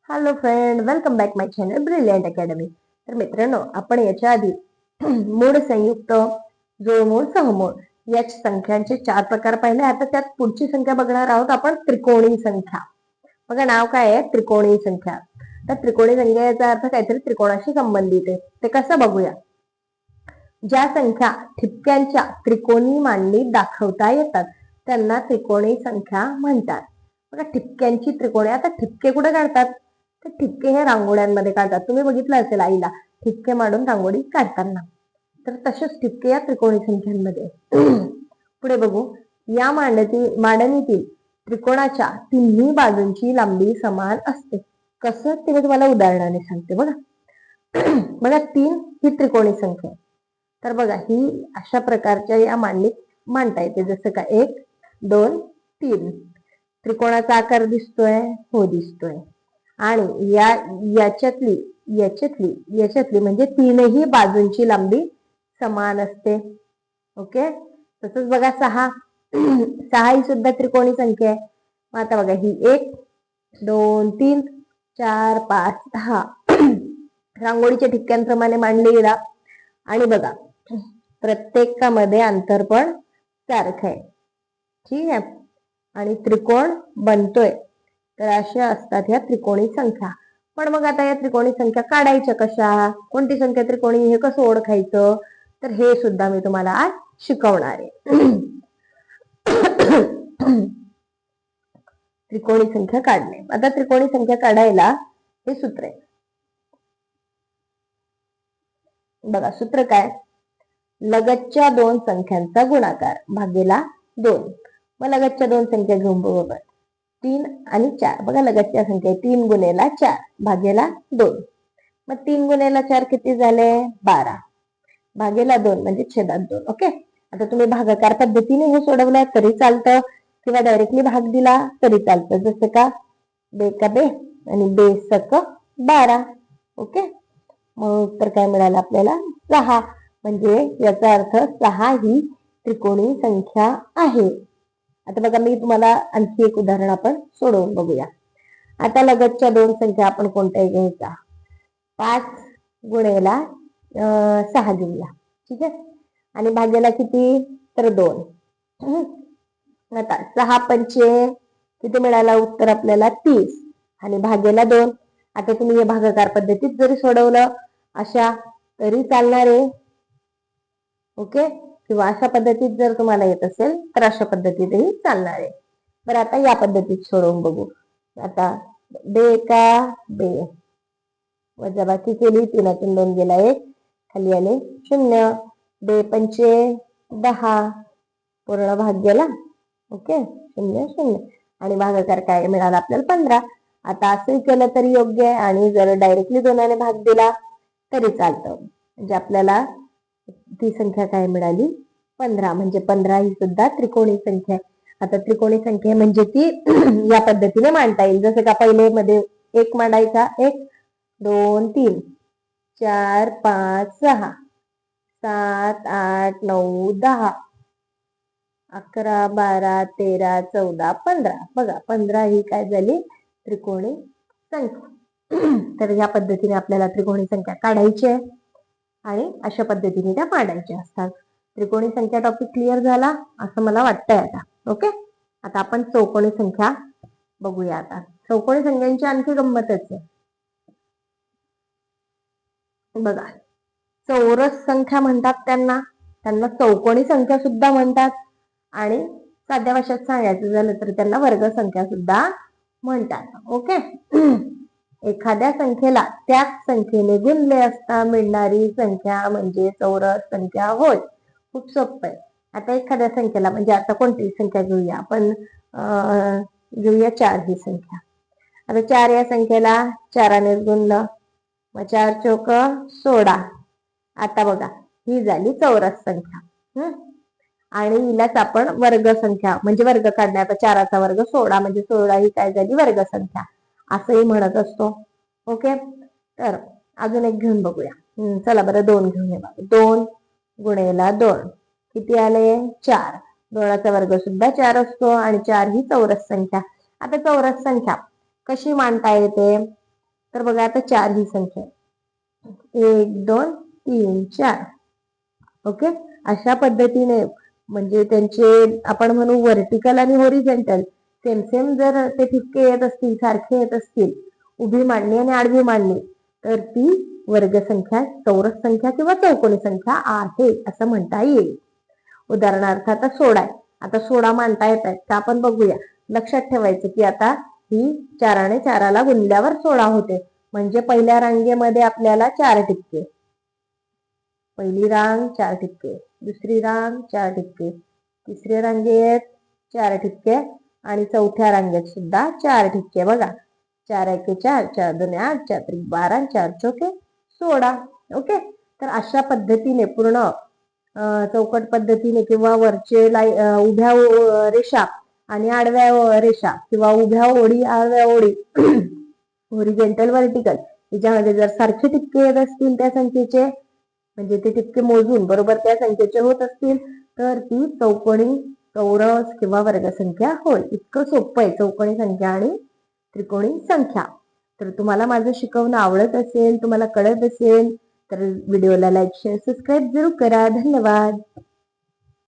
Hello friend, welcome back माय channel brilliant academy. तर मित्रांनो, आपण याच्या आधी मूळ संयुक्त, जुळमूळ, सहमूळ या संख्यांचे 4 प्रकार पाहिले. आता त्यात पुढची संख्या बघणार आहोत आपण, त्रिकोणी संख्या. बघा, नाव काय आहे? त्रिकोणी संख्या. तर त्रिकोणी संख्या याचा अर्थ काहीतरी त्रिकोणाशी संबंधित आहे. ते कसं बघूया. ज्या संख्या ठिपक्यांच्या त्रिकोणी मांडणीत दाखवता येतात त्यांना त्रिकोणी संख्या म्हणतात. बघा, ठिपक्यांची त्रिकोणी. आता ठिपके कुठे काढतात? तर ठिपके हे रांगोळ्यांमध्ये काढतात. तुम्ही बघितलं असेल आईला ठिपके मांडून रांगोळी काढताना. तर तसेच ठिपके या त्रिकोणी संख्यांमध्ये. पुढे बघू. या मांडणीतील त्रिकोणाच्या तिन्ही बाजूंची लांबी समान असते. कसं ते मी तुम्हाला उदाहरणाने सांगते. बघा बघा 3 ही त्रिकोणी संख्या आहे. तर बघा, ही अशा प्रकारच्या या मांडणीत मांडता येते. जसं का 1, 2, 3. त्रिकोणाचा आकार दिसतोय? हो, दिसतोय. आणि याच्यातली म्हणजे तीनही बाजूंची लांबी समान असते. ओके. तसंच बघा 6 6 ही सुद्धा त्रिकोणी संख्या आहे. मग आता बघा, ही 1, 2, 3, 4, 5, 6 रांगोळीच्या ठिपक्यांप्रमाणे मांडली गेला. आणि बघा, प्रत्येकामध्ये अंतर पण सारखं आहे. ठीक आहे. आणि त्रिकोण बनतोय. तर अशा असतात ह्या त्रिकोणी संख्या. पण मग आता या त्रिकोणी संख्या काढायच्या कशा? कोणती संख्या त्रिकोणी हे कसं ओळखायचं? तर हे सुद्धा मी तुम्हाला आज शिकवणार आहे. त्रिकोणी संख्या काढणे. आता त्रिकोणी संख्या काढायला हे सूत्र आहे. बघा, सूत्र काय? लगतच्या 2 संख्यांचा गुणाकार भागेला 2. मग लगतच्या 2 संख्या घेऊन बरोबर 3 आणि 4. बघा, लगतच्या संख्या 3 गुणेला 4 भागेला 2. मग 3 गुणेला 4 किती झाले? 12 भागेला 2 म्हणजे छेदात 2. ओके. आता तुम्ही भागाकार पद्धतीने हे सोडवलं तरी चालतं, किंवा डायरेक्टली भाग दिला तरी चालतं. जसं का बेका बे आणि बेसक 12. ओके. मग उत्तर काय मिळालं आपल्याला? 6. म्हणजे याचा अर्थ 6 ही त्रिकोणी संख्या आहे. आता बघा, मी तुम्हाला आणखी एक उदाहरण आपण सोडवून बघूया. आता लगतच्या 2 संख्या आपण कोणत्याही घ्यायचा. 5 गुणेला 6 घेऊया. ठीक आहे. आणि भाग्याला किती? तर 2. आता 6 पंचे किती मिळाला उत्तर आपल्याला? 30. आणि भाग्याला 2. आता तुम्ही हे भागाकार पद्धतीत जरी सोडवलं अशा तरी चालणार आहे. ओके. किंवा अशा पद्धतीत जर तुम्हाला येत असेल तर अशा पद्धतीतही चालणार आहे. बरं, आता या पद्धतीत सोडवून बघू. आता बेका बे वजाबाकी केली, 3तून 2 गेला 1, खाली आले 0. बे पंचे 10 पूर्ण भाग गेला. ओके. 0 0. आणि भागाकार काय मिळाला आपल्याला? 15. आता असंही केलं तरी योग्य आहे, आणि जर डायरेक्टली 2ने भाग दिला तरी चालतं. म्हणजे आपल्याला ती संख्या काय मिळाली? 15. म्हणजे 15 ही सुद्धा त्रिकोणी संख्या आहे. आता त्रिकोणी संख्या म्हणजे ती या पद्धतीने मांडता येईल. जसं का पहिले मध्ये 1 मांडायचा. 1, 2, 3, 4, 5, 6, 7, 8, 9, 10, 11, 12, 13, 14, 15. बघा, 15 ही काय झाली? त्रिकोणी संख्या. तर या पद्धतीने आपल्याला त्रिकोणी संख्या काढायची आहे आणि अशा पद्धतीने त्या मांडायच्या असतात. त्रिकोणी संख्या टॉपिक क्लिअर झाला असं मला वाटतंय आता. ओके. आता आपण चौकोनी संख्या बघूया. आता चौकोनी संख्यांची आणखी गंमतच आहे. बघा, चौरस संख्या म्हणतात त्यांना चौकोनी संख्या सुद्धा म्हणतात, आणि साध्या भाषेत सांगायचं झालं तर त्यांना वर्ग संख्या सुद्धा म्हणतात. ओके. एखाद्या संख्येला त्याच संख्येने गुणले असता मिळणारी संख्या म्हणजे चौरस संख्या होय. खूप सोपं आहे. आता एखाद्या संख्येला, म्हणजे आता कोणती संख्या घेऊया आपण? घेऊया 4 ही संख्या. आता 4 या संख्येला 4ने गुणलं, मग 4 चौक 16. आता बघा, ही झाली चौरस संख्या. आणि हिलाच आपण वर्ग संख्या म्हणजे वर्ग काढणे. आता 4चा वर्ग 16 म्हणजे 16 ही काय झाली? वर्ग संख्या असंही म्हणत असतो. ओके. तर अजून एक घेऊन बघूया. चला बरं, 2 घेऊन ये. 2 गुणेला 2 किती आले? 4. 2चा वर्ग सुद्धा 4 असतो, आणि 4 ही चौरस संख्या. आता चौरस संख्या कशी मांडता येते? तर बघा आता 4 ही संख्या आहे. 1 2 3 4. ओके, अशा पद्धतीने म्हणजे त्यांचे आपण म्हणू व्हर्टिकल आणि होरिझॉन्टल सेम सेम जर ते ठिपके येत असतील, सारखे येत असतील, उभी मांडणी आणि आडवी मांडणी, तर ती वर्गसंख्या, चौरस संख्या किंवा चौकोनी संख्या आहे असं म्हणता येईल. उदाहरणार्थ आता 16 आहे. आता 16 मांडता येत आहेत तर आपण बघूया. लक्षात ठेवायचं की आता ही 4 4 गुणल्यावर 16 होते. म्हणजे पहिल्या रांगेमध्ये आपल्याला 4 ठिपके, पहिली रांग 4 ठिपके, दुसरी रांग 4 ठिपके, तिसऱ्या रांगेत 4 ठिपके आणि चौथ्या रांगेत सुद्धा 4 ठिपके. बघा, 4 1 4, 4 2 8, 4 3 12, 4 4 16. ओके, तर अशा पद्धतीने पूर्ण चौकट पद्धतीने किंवा वरचे उभ्या रेषा आणि आडव्या रेषा किंवा उभ्या ओळी आडव्या ओळी होरिझॉन्टल व्हर्टिकल याच्यामध्ये जर सारखे ठिपके येत असतील त्या संख्येचे, म्हणजे ते ठिपके मोजून बरोबर त्या संख्येचे होत असतील, तर ती चौकोनी, चौरस किंवा वर्गसंख्या होय. इतकं सोपं आहे चौकोनी संख्या आणि त्रिकोणी संख्या. तर तुम्हाला माझं शिकवणं आवडत असेल, तुम्हाला कळत असेल, तर व्हिडिओला लाईक शेअर सबस्क्राईब जरूर करा. धन्यवाद.